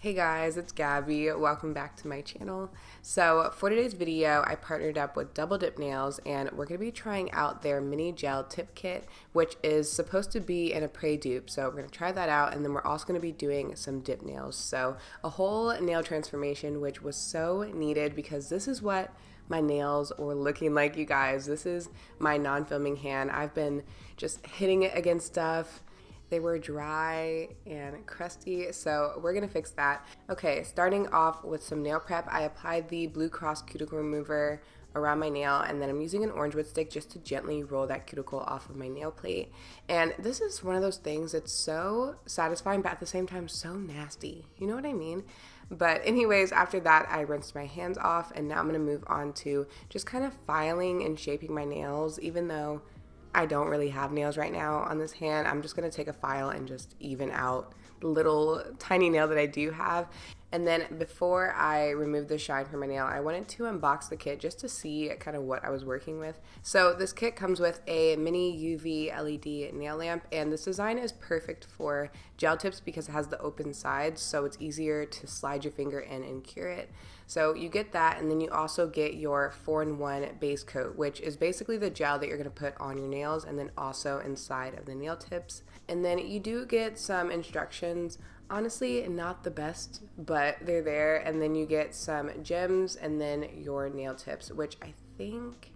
Hey guys, it's Gabby. Welcome back to my channel. So for today's video, I partnered up with Double Dip Nails and we're going to be trying out their mini gel tip kit, which is supposed to be an Apres dupe. So we're going to try that out, and then we're also going to be doing some dip nails. So a whole nail transformation, which was so needed because this is what my nails were looking like, you guys. This is my non-filming hand. I've been just hitting it against stuff. They were dry and crusty, so we're gonna fix that. Okay, starting off with some nail prep, I applied the Blue Cross cuticle remover around my nail, and then I'm using an orange wood stick just to gently roll that cuticle off of my nail plate. And this is one of those things that's so satisfying, but at the same time so nasty. You know what I mean? But anyways, after that, I rinsed my hands off, and now I'm gonna move on to just kind of filing and shaping my nails, even though I don't really have nails right now on this hand. I'm just going to take a file and just even out the little tiny nail that I do have. And then before I remove the shine from my nail, I wanted to unbox the kit just to see kind of what I was working with. So this kit comes with a mini UV LED nail lamp, and this design is perfect for gel tips because it has the open sides, so it's easier to slide your finger in and cure it. So you get that, and then you also get your 4-in-1 base coat, which is basically the gel that you're going to put on your nails and then also inside of the nail tips. And then you do get some instructions. Honestly, not the best, but they're there. And then you get some gems and then your nail tips, which I think,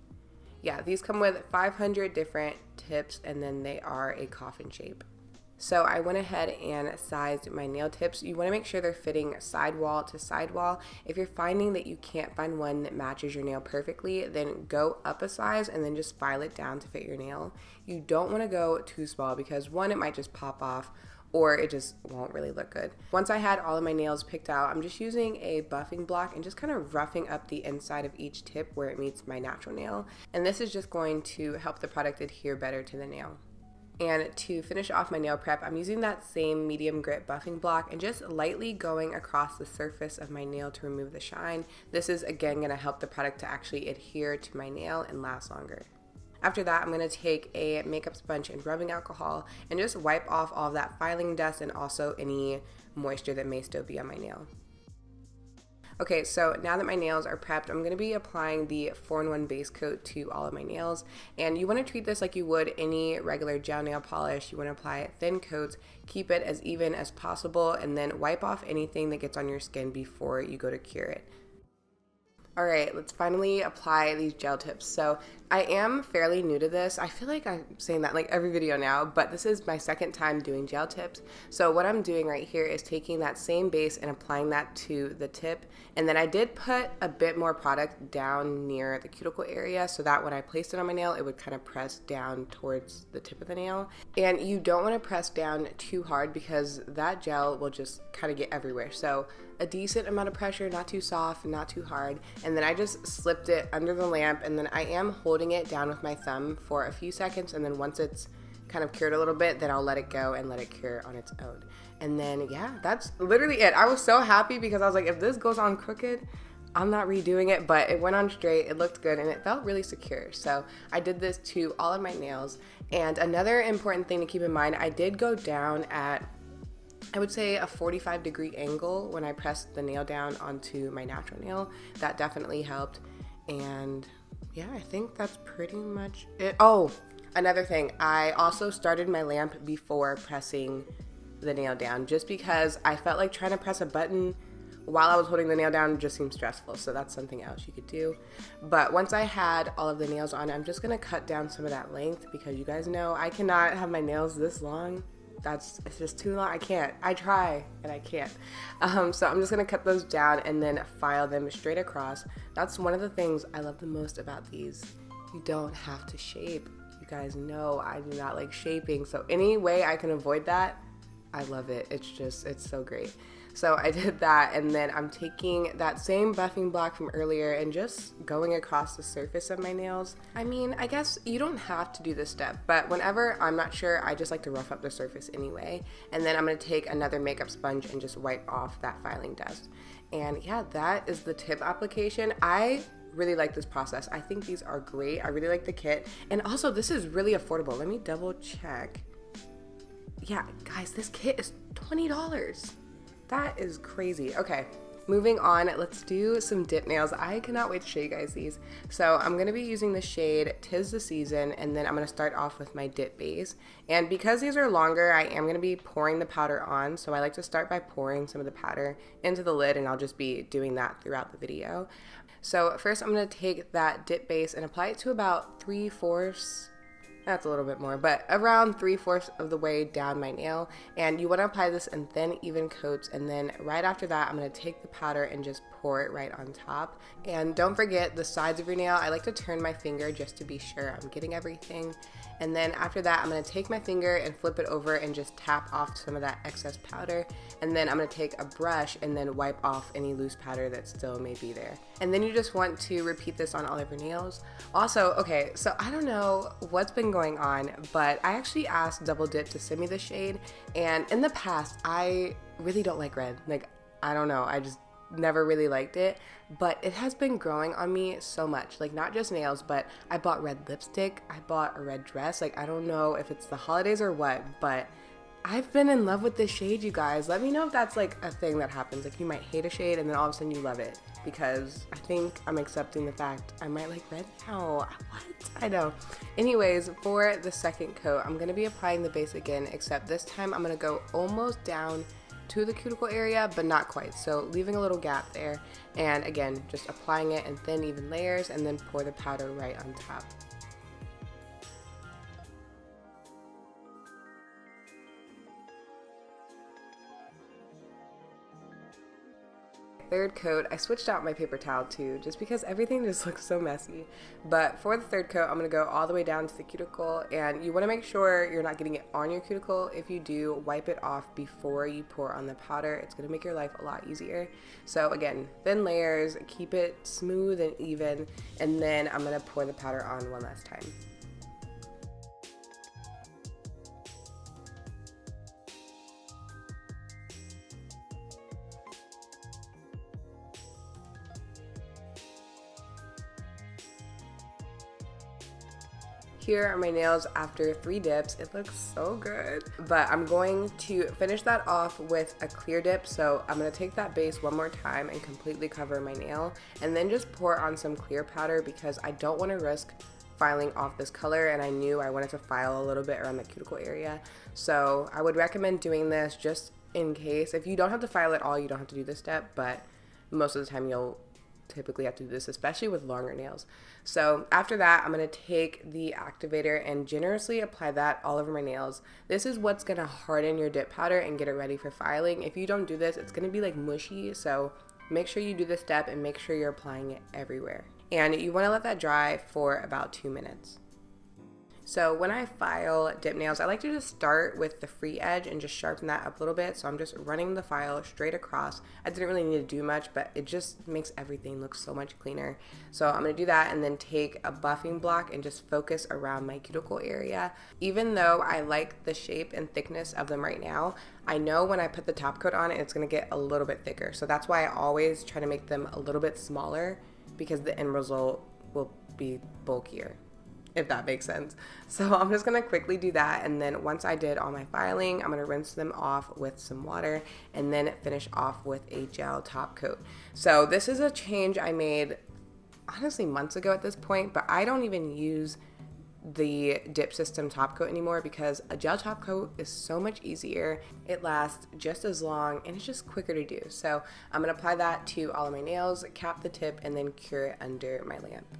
yeah, these come with 500 different tips, and then they are a coffin shape. So I went ahead and sized my nail tips. You want to make sure they're fitting sidewall to sidewall. If you're finding that you can't find one that matches your nail perfectly, then go up a size and then just file it down to fit your nail. You don't want to go too small because one, it might just pop off, or it just won't really look good. Once I had all of my nails picked out, I'm just using a buffing block and just kind of roughing up the inside of each tip where it meets my natural nail. And this is just going to help the product adhere better to the nail. And to finish off my nail prep, I'm using that same medium grit buffing block and just lightly going across the surface of my nail to remove the shine. This is again going to help the product to actually adhere to my nail and last longer. After that, I'm going to take a makeup sponge and rubbing alcohol and just wipe off all of that filing dust and also any moisture that may still be on my nail. Okay, so now that my nails are prepped, I'm going to be applying the 4-in-1 base coat to all of my nails. And you want to treat this like you would any regular gel nail polish. You want to apply thin coats, keep it as even as possible, and then wipe off anything that gets on your skin before you go to cure it. All right, let's finally apply these gel tips. So I am fairly new to this. I feel like I'm saying that like every video now, but this is my second time doing gel tips. So what I'm doing right here is taking that same base and applying that to the tip. And then I did put a bit more product down near the cuticle area so that when I placed it on my nail, it would kind of press down towards the tip of the nail. And you don't want to press down too hard because that gel will just kind of get everywhere. So a decent amount of pressure, not too soft, not too hard. And then I just slipped it under the lamp, and then I am holding it down with my thumb for a few seconds, and then once it's kind of cured a little bit, then I'll let it go and let it cure on its own. And then yeah, that's literally it. I was so happy because I was like, if this goes on crooked, I'm not redoing it, but it went on straight, it looked good, and it felt really secure. So I did this to all of my nails. And another important thing to keep in mind, I did go down at, I would say, a 45-degree angle when I pressed the nail down onto my natural nail. That definitely helped. And yeah, I think that's pretty much it. Oh, another thing, I also started my lamp before pressing the nail down just because I felt like trying to press a button while I was holding the nail down just seemed stressful. So that's something else you could do. But once I had all of the nails on, I'm just gonna cut down some of that length because you guys know I cannot have my nails this long. It's just too long. I can't. I try and I can't. So I'm just gonna cut those down and then file them straight across. That's one of the things I love the most about these. You don't have to shape. You guys know I do not like shaping. So any way I can avoid that, I love it. It's so great. So I did that, and then I'm taking that same buffing block from earlier and just going across the surface of my nails. I mean, I guess you don't have to do this step, but whenever I'm not sure, I just like to rough up the surface anyway. And then I'm gonna take another makeup sponge and just wipe off that filing dust. And yeah, that is the tip application. I really like this process. I think these are great. I really like the kit. And also, this is really affordable. Let me double check. Yeah, guys, this kit is $20. That is crazy. Okay, moving on, let's do some dip nails. I cannot wait to show you guys these. So I'm going to be using the shade Tis the Season, and then I'm going to start off with my dip base. And because these are longer, I am going to be pouring the powder on. So I like to start by pouring some of the powder into the lid, and I'll just be doing that throughout the video. So first I'm going to take that dip base and apply it to about 3/4. That's a little bit more, but around 3/4 of the way down my nail. And you want to apply this in thin, even coats. And then right after that, I'm going to take the powder and just pour it right on top. And don't forget the sides of your nail. I like to turn my finger just to be sure I'm getting everything. And then after that, I'm going to take my finger and flip it over and just tap off some of that excess powder. And then I'm going to take a brush and then wipe off any loose powder that still may be there. And then you just want to repeat this on all of your nails. Also, okay, so I don't know what's been going on, but I actually asked Double Dip to send me the shade. And in the past, I really don't like red. Like, I don't know, I just never really liked it, but it has been growing on me so much. Like, not just nails, but I bought red lipstick, I bought a red dress. Like, I don't know if it's the holidays or what, but I've been in love with this shade, you guys. Let me know if that's like a thing that happens. Like, you might hate a shade and then all of a sudden you love it, because I think I'm accepting the fact I might like red now. What? I know. Anyways, for the second coat, I'm going to be applying the base again, except this time I'm going to go almost down to the cuticle area, but not quite, so leaving a little gap there. And again, just applying it in thin, even layers, and then pour the powder right on top. Third coat, I switched out my paper towel too, just because everything just looks so messy. But for the third coat, I'm going to go all the way down to the cuticle, and you want to make sure you're not getting it on your cuticle. If you do, wipe it off before you pour on the powder. It's going to make your life a lot easier. So again, thin layers, keep it smooth and even, and then I'm going to pour the powder on one last time. Here are my nails after 3 dips. It looks so good. But I'm going to finish that off with a clear dip. So I'm going to take that base one more time and completely cover my nail, and then just pour on some clear powder, because I don't want to risk filing off this color, and I knew I wanted to file a little bit around the cuticle area. So I would recommend doing this just in case. If you don't have to file at all, you don't have to do this step, but most of the time you'll typically have to do this, especially with longer nails. So after that, I'm going to take the activator and generously apply that all over my nails. This is what's going to harden your dip powder and get it ready for filing. If you don't do this, it's going to be like mushy, so make sure you do this step and make sure you're applying it everywhere. And you want to let that dry for about 2 minutes. So when I file dip nails, I like to just start with the free edge and just sharpen that up a little bit. So I'm just running the file straight across. I didn't really need to do much, but it just makes everything look so much cleaner. So I'm going to do that and then take a buffing block and just focus around my cuticle area. Even though I like the shape and thickness of them right now, I know when I put the top coat on it, it's going to get a little bit thicker. So that's why I always try to make them a little bit smaller, because the end result will be bulkier, if that makes sense. So I'm just going to quickly do that, and then once I did all my filing, I'm going to rinse them off with some water and then finish off with a gel top coat. So this is a change I made honestly months ago at this point, but I don't even use the dip system top coat anymore, because a gel top coat is so much easier, it lasts just as long, and it's just quicker to do. So I'm going to apply that to all of my nails, cap the tip, and then cure it under my lamp.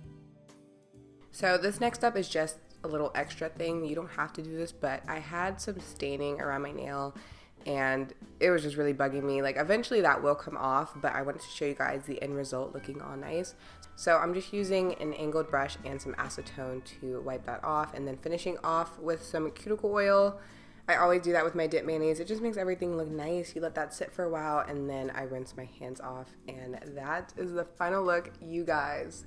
So this next step is just a little extra thing. You don't have to do this, but I had some staining around my nail and it was just really bugging me. Like, eventually that will come off, but I wanted to show you guys the end result looking all nice. So I'm just using an angled brush and some acetone to wipe that off, and then finishing off with some cuticle oil. I always do that with my dip mayonnaise. It just makes everything look nice. You let that sit for a while, and then I rinse my hands off, and that is the final look, you guys.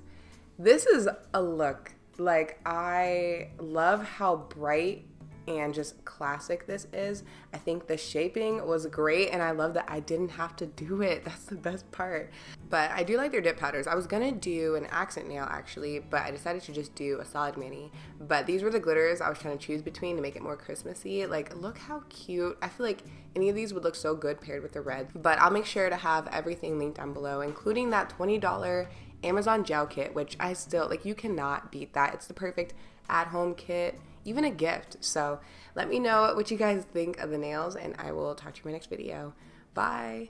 This is a look. Like, I love how bright and just classic this is. I think the shaping was great, and I love that I didn't have to do it. That's the best part. But I do like their dip powders. I was gonna do an accent nail actually, but I decided to just do a solid mani. But these were the glitters I was trying to choose between to make it more Christmassy. Like, look how cute. I feel like any of these would look so good paired with the red. But I'll make sure to have everything linked down below, including that $20 Amazon gel kit, which I still, like, you cannot beat that. It's the perfect at-home kit, even a gift. So let me know what you guys think of the nails, and I will talk to you in my next video. Bye.